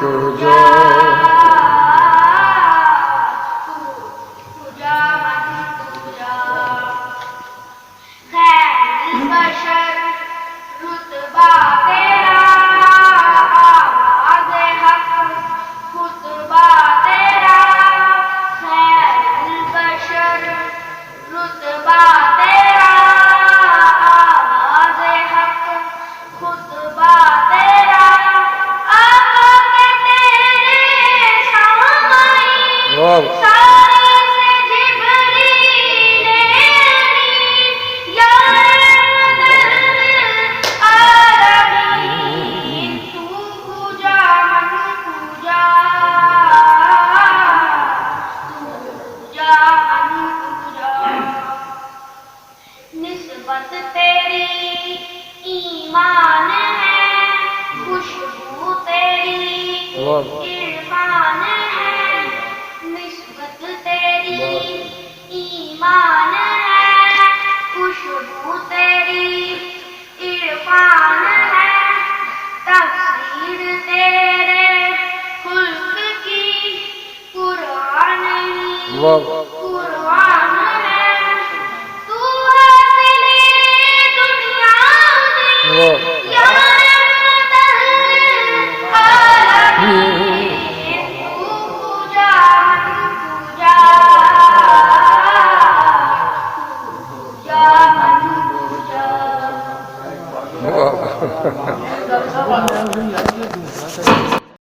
तुझा निस्बत तेरी ईमान है, खुशबू तेरी इरफान है। निस्बत तेरी ईमान है, खुशबू तेरी इरफान है। तफसीर तेरे खुल्क की कुरान ही कुरान है। तू हासिले दुनिया में या रहमतल आलमीन। तू पूजा मन पूजा, पूजा मन पूजा।